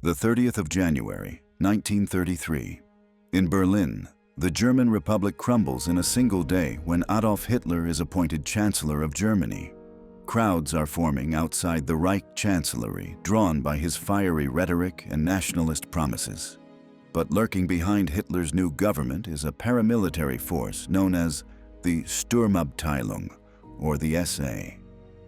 The 30th of January, 1933. In Berlin, the German Republic crumbles in a single day when Adolf Hitler is appointed Chancellor of Germany. Crowds are forming outside the Reich Chancellery, drawn by his fiery rhetoric and nationalist promises. But lurking behind Hitler's new government is a paramilitary force known as the Sturmabteilung, or the SA.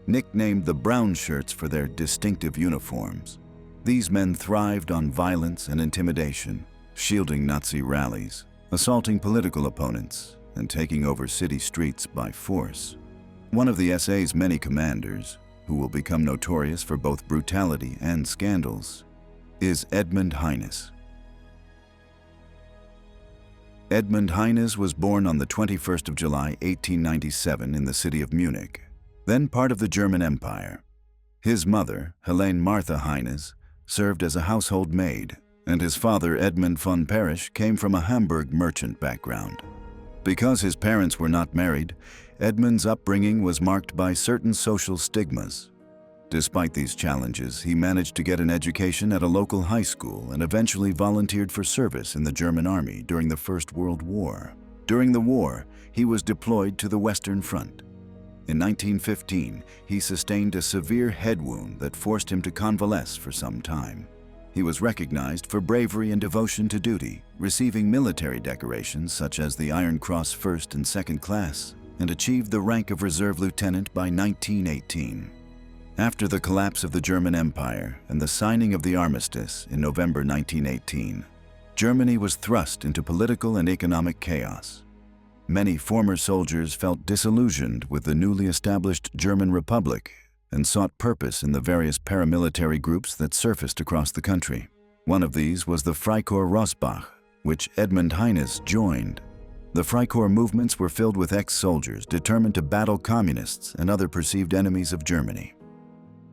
Nicknamed the Brownshirts for their distinctive uniforms, these men thrived on violence and intimidation, shielding Nazi rallies, assaulting political opponents, and taking over city streets by force. One of the SA's many commanders, who will become notorious for both brutality and scandals, is Edmund Heines. Edmund Heines was born on the 21st of July, 1897 in the city of Munich, then part of the German Empire. His mother, Helene Martha Heines, served as a household maid, and his father, Edmund von Perisch, came from a Hamburg merchant background. Because his parents were not married, Edmund's upbringing was marked by certain social stigmas. Despite these challenges, he managed to get an education at a local high school and eventually volunteered for service in the German army during the First World War. During the war, he was deployed to the Western Front. In 1915, he sustained a severe head wound that forced him to convalesce for some time. He was recognized for bravery and devotion to duty, receiving military decorations such as the Iron Cross First and Second Class, and achieved the rank of reserve lieutenant by 1918. After the collapse of the German Empire and the signing of the armistice in November 1918, Germany was thrust into political and economic chaos. Many former soldiers felt disillusioned with the newly established German Republic and sought purpose in the various paramilitary groups that surfaced across the country. One of these was the Freikorps Rossbach, which Edmund Heines joined. The Freikorps movements were filled with ex-soldiers determined to battle communists and other perceived enemies of Germany.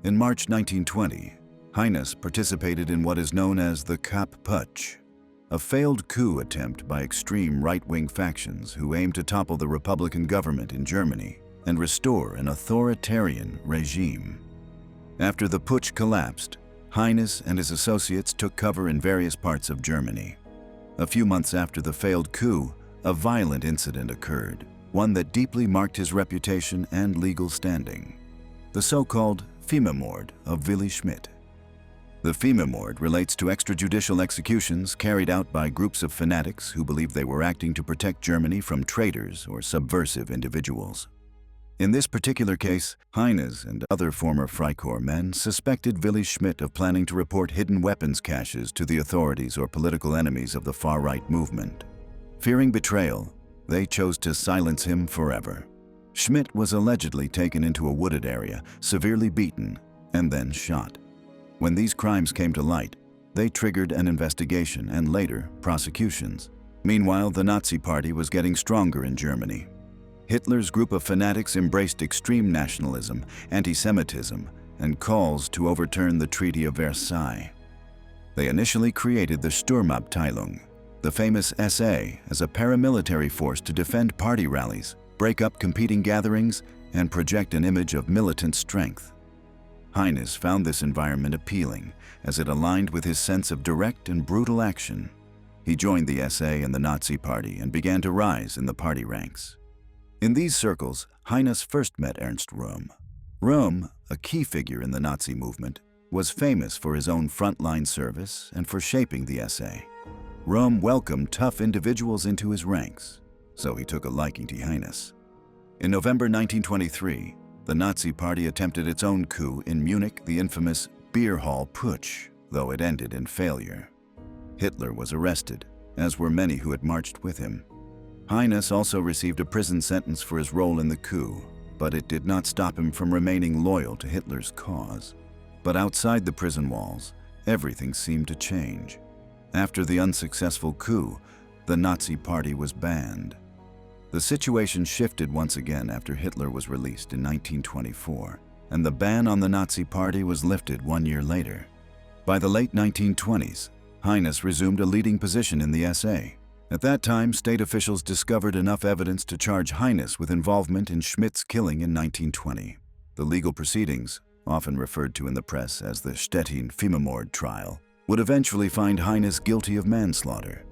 In March 1920, Heines participated in what is known as the Purge, a failed coup attempt by extreme right-wing factions who aimed to topple the Republican government in Germany and restore an authoritarian regime. After the putsch collapsed, Heines and his associates took cover in various parts of Germany. A few months after the failed coup, a violent incident occurred, one that deeply marked his reputation and legal standing. The so-called Femimord of Willy Schmidt. The Femimord relates to extrajudicial executions carried out by groups of fanatics who believed they were acting to protect Germany from traitors or subversive individuals. In this particular case, Heines and other former Freikorps men suspected Willy Schmidt of planning to report hidden weapons caches to the authorities or political enemies of the far-right movement. Fearing betrayal, they chose to silence him forever. Schmidt was allegedly taken into a wooded area, severely beaten, and then shot. When these crimes came to light, they triggered an investigation and later prosecutions. Meanwhile, the Nazi Party was getting stronger in Germany. Hitler's group of fanatics embraced extreme nationalism, anti-Semitism, and calls to overturn the Treaty of Versailles. They initially created the Sturmabteilung, the famous SA, as a paramilitary force to defend party rallies, break up competing gatherings, and project an image of militant strength. Heines found this environment appealing, as it aligned with his sense of direct and brutal action. He joined the SA and the Nazi Party and began to rise in the party ranks. In these circles, Heines first met Ernst Röhm. Röhm, a key figure in the Nazi movement, was famous for his own frontline service and for shaping the SA. Röhm welcomed tough individuals into his ranks, so he took a liking to Heines. In November 1923, the Nazi Party attempted its own coup in Munich, the infamous Beer Hall Putsch, though it ended in failure. Hitler was arrested, as were many who had marched with him. Heines also received a prison sentence for his role in the coup, but it did not stop him from remaining loyal to Hitler's cause. But outside the prison walls, everything seemed to change. After the unsuccessful coup, the Nazi Party was banned. The situation shifted once again after Hitler was released in 1924, and the ban on the Nazi Party was lifted 1 year later. By the late 1920s, Heines resumed a leading position in the SA. At that time, state officials discovered enough evidence to charge Heines with involvement in Schmidt's killing in 1920. The legal proceedings, often referred to in the press as the Stettin Femimord trial, would eventually find Heines guilty of manslaughter.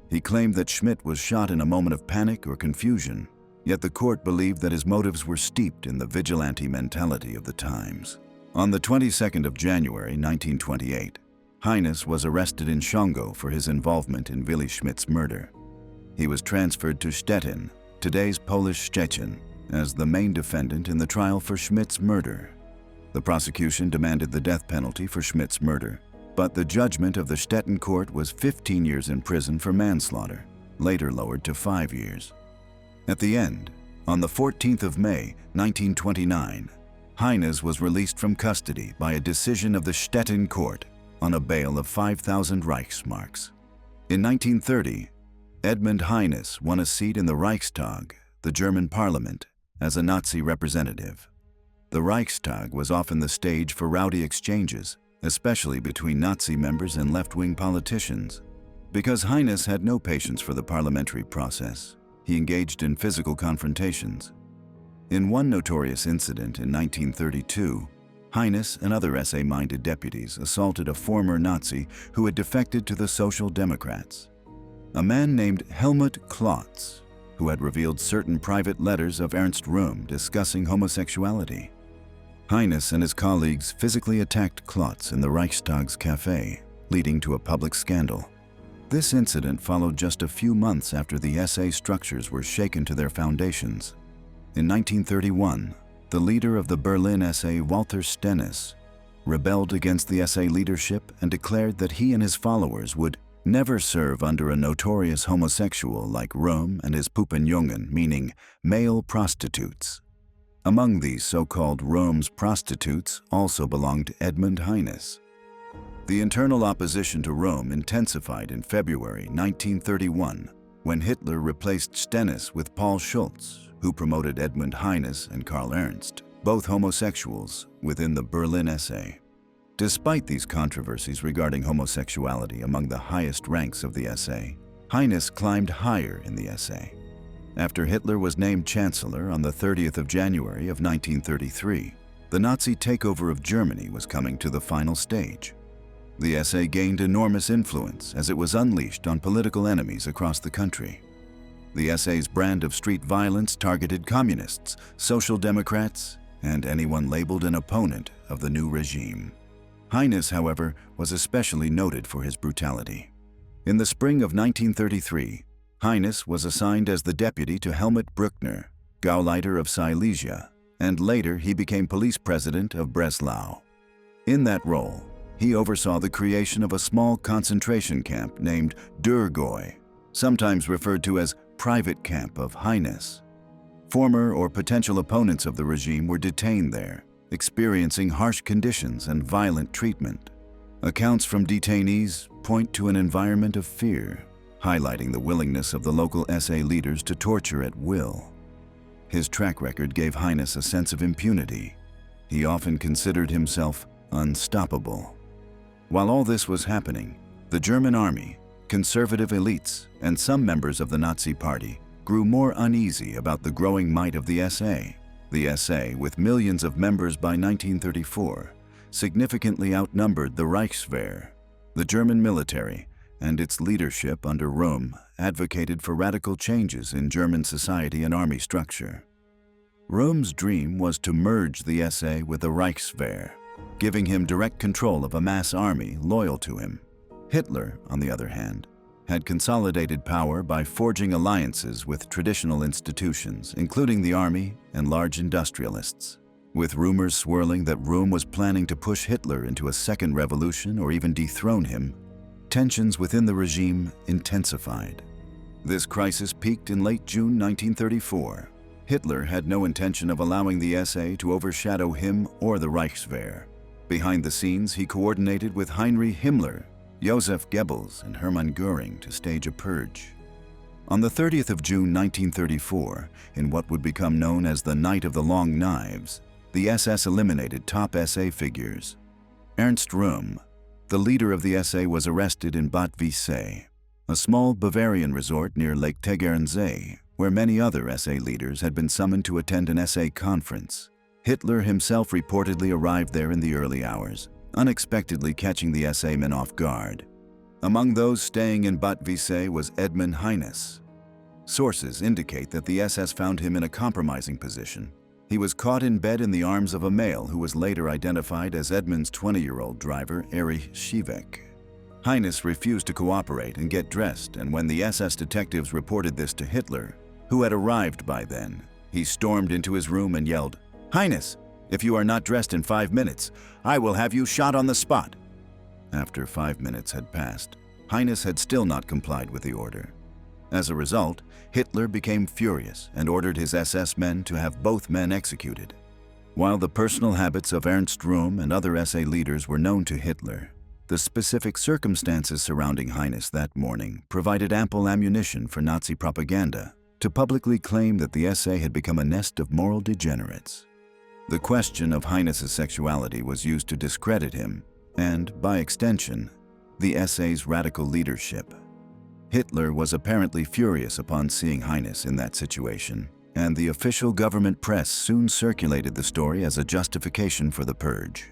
He claimed that Schmidt was shot in a moment of panic or confusion, yet the court believed that his motives were steeped in the vigilante mentality of the times. On the 22nd of January 1928, Heines was arrested in Schongau for his involvement in Willi Schmidt's murder. He was transferred to Stettin, today's Polish Szczecin, as the main defendant in the trial for Schmidt's murder. The prosecution demanded the death penalty for Schmidt's murder, but the judgment of the Stettin court was 15 years in prison for manslaughter, later lowered to 5 years. At the end, on the 14th of May 1929, Heines was released from custody by a decision of the Stettin court on a bail of 5,000 Reichsmarks. In 1930, Edmund Heines won a seat in the Reichstag, the German parliament, as a Nazi representative. The Reichstag was often the stage for rowdy exchanges, especially between Nazi members and left-wing politicians. Because Heines had no patience for the parliamentary process, he engaged in physical confrontations. In one notorious incident in 1932, Heines and other SA-minded deputies assaulted a former Nazi who had defected to the Social Democrats. A man named Helmut Klotz, who had revealed certain private letters of Ernst Röhm discussing homosexuality. Heines and his colleagues physically attacked Klotz in the Reichstag's cafe, leading to a public scandal. This incident followed just a few months after the SA structures were shaken to their foundations. In 1931, the leader of the Berlin SA, Walter Stennis, rebelled against the SA leadership and declared that he and his followers would never serve under a notorious homosexual like Röhm and his Puppenjungen, meaning male prostitutes. Among these so-called Röhm's prostitutes also belonged Edmund Heines. The internal opposition to Röhm intensified in February 1931 when Hitler replaced Stennis with Paul Schulz, who promoted Edmund Heines and Karl Ernst, both homosexuals, within the Berlin SA. Despite these controversies regarding homosexuality among the highest ranks of the SA, Heines climbed higher in the SA. After Hitler was named Chancellor on the 30th of January of 1933, the Nazi takeover of Germany was coming to the final stage. The SA gained enormous influence as it was unleashed on political enemies across the country. The SA's brand of street violence targeted communists, social democrats, and anyone labeled an opponent of the new regime. Heines, however, was especially noted for his brutality. In the spring of 1933, Heines was assigned as the deputy to Helmut Brückner, Gauleiter of Silesia, and later he became police president of Breslau. In that role, he oversaw the creation of a small concentration camp named Durgoy, sometimes referred to as Private Camp of Heines. Former or potential opponents of the regime were detained there, experiencing harsh conditions and violent treatment. Accounts from detainees point to an environment of fear, highlighting the willingness of the local SA leaders to torture at will. His track record gave Heines a sense of impunity. He often considered himself unstoppable. While all this was happening, the German army, conservative elites, and some members of the Nazi Party grew more uneasy about the growing might of the SA. The SA, with millions of members by 1934, significantly outnumbered the Reichswehr. The German military and its leadership under Röhm advocated for radical changes in German society and army structure. Röhm's dream was to merge the SA with the Reichswehr, giving him direct control of a mass army loyal to him. Hitler, on the other hand, had consolidated power by forging alliances with traditional institutions, including the army and large industrialists. With rumors swirling that Röhm was planning to push Hitler into a second revolution or even dethrone him, tensions within the regime intensified. This crisis peaked in late June 1934. Hitler had no intention of allowing the SA to overshadow him or the Reichswehr. Behind the scenes, he coordinated with Heinrich Himmler, Joseph Goebbels, and Hermann Göring to stage a purge. On the 30th of June 1934, in what would become known as the Night of the Long Knives, the SS eliminated top SA figures. Ernst Röhm, the leader of the SA, was arrested in Bad Wiessee, a small Bavarian resort near Lake Tegernsee, where many other SA leaders had been summoned to attend an SA conference. Hitler himself reportedly arrived there in the early hours, unexpectedly catching the SA men off guard. Among those staying in Bad Wiessee was Edmund Heines. Sources indicate that the SS found him in a compromising position. He was caught in bed in the arms of a male who was later identified as Edmund's 20-year-old driver, Erich Schiebeck. Heines refused to cooperate and get dressed, and when the SS detectives reported this to Hitler, who had arrived by then, he stormed into his room and yelled, "Heines, if you are not dressed in 5 minutes, I will have you shot on the spot." After 5 minutes had passed, Heines had still not complied with the order. As a result, Hitler became furious and ordered his SS men to have both men executed. While the personal habits of Ernst Röhm and other SA leaders were known to Hitler, the specific circumstances surrounding Heines that morning provided ample ammunition for Nazi propaganda to publicly claim that the SA had become a nest of moral degenerates. The question of Heines's sexuality was used to discredit him and, by extension, the SA's radical leadership. Hitler was apparently furious upon seeing Heines in that situation, and the official government press soon circulated the story as a justification for the purge.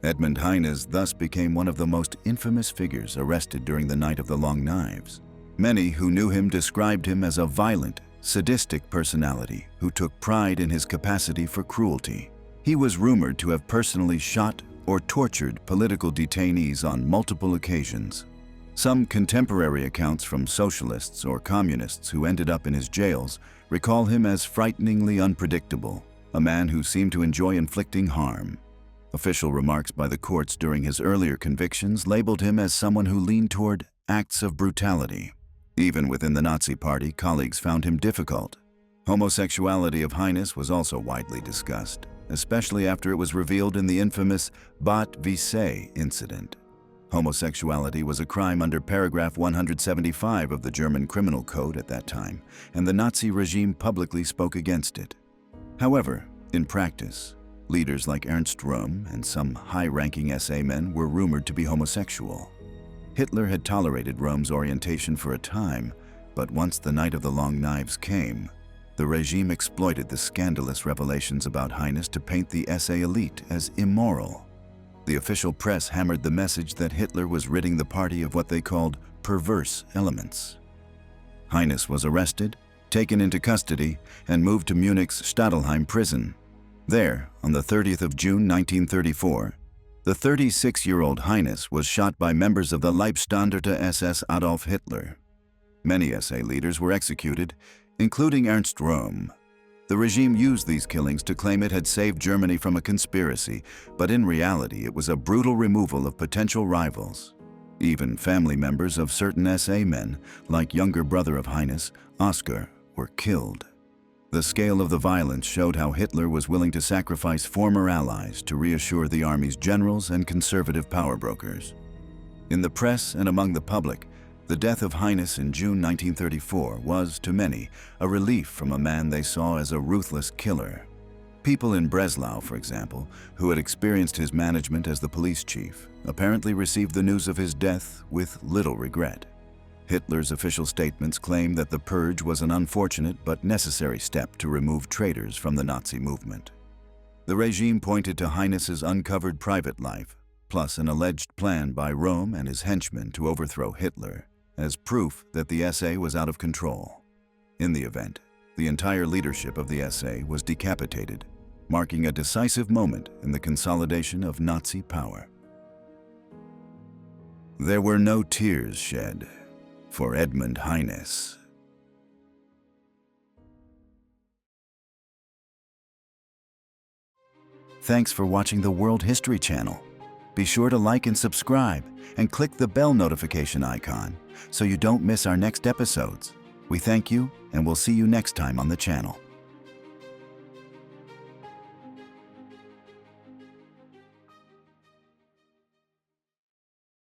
Edmund Heines thus became one of the most infamous figures arrested during the Night of the Long Knives. Many who knew him described him as a violent, sadistic personality who took pride in his capacity for cruelty. He was rumored to have personally shot or tortured political detainees on multiple occasions. Some contemporary accounts from socialists or communists who ended up in his jails recall him as frighteningly unpredictable, a man who seemed to enjoy inflicting harm. Official remarks by the courts during his earlier convictions labeled him as someone who leaned toward acts of brutality. Even within the Nazi Party, colleagues found him difficult. Homosexuality of Heines was also widely discussed, especially after it was revealed in the infamous Bad Wiessee incident. Homosexuality was a crime under paragraph 175 of the German Criminal Code at that time, and the Nazi regime publicly spoke against it. However, in practice, leaders like Ernst Röhm and some high-ranking SA men were rumored to be homosexual. Hitler had tolerated Röhm's orientation for a time, but once the Night of the Long Knives came, the regime exploited the scandalous revelations about Heines to paint the SA elite as immoral. The official press hammered the message that Hitler was ridding the party of what they called perverse elements. Heines was arrested, taken into custody, and moved to Munich's Stadelheim Prison. There, on the 30th of June 1934, the 36-year-old Heines was shot by members of the Leibstandarte SS Adolf Hitler. Many SA leaders were executed, including Ernst Röhm. The regime used these killings to claim it had saved Germany from a conspiracy, but in reality it was a brutal removal of potential rivals. Even family members of certain SA men, like younger brother of Heines, Oskar, were killed. The scale of the violence showed how Hitler was willing to sacrifice former allies to reassure the army's generals and conservative power brokers. In the press and among the public, the death of Heines in June 1934 was, to many, a relief from a man they saw as a ruthless killer. People in Breslau, for example, who had experienced his management as the police chief, apparently received the news of his death with little regret. Hitler's official statements claim that the purge was an unfortunate but necessary step to remove traitors from the Nazi movement. The regime pointed to Heines's uncovered private life, plus an alleged plan by Röhm and his henchmen to overthrow Hitler, as proof that the SA was out of control. In the event, the entire leadership of the SA was decapitated, marking a decisive moment in the consolidation of Nazi power. There were no tears shed for Edmund Heines. Thanks for watching the World History Channel. Be sure to like and subscribe and click the bell notification icon so you don't miss our next episodes. We thank you, and we'll see you next time on the channel.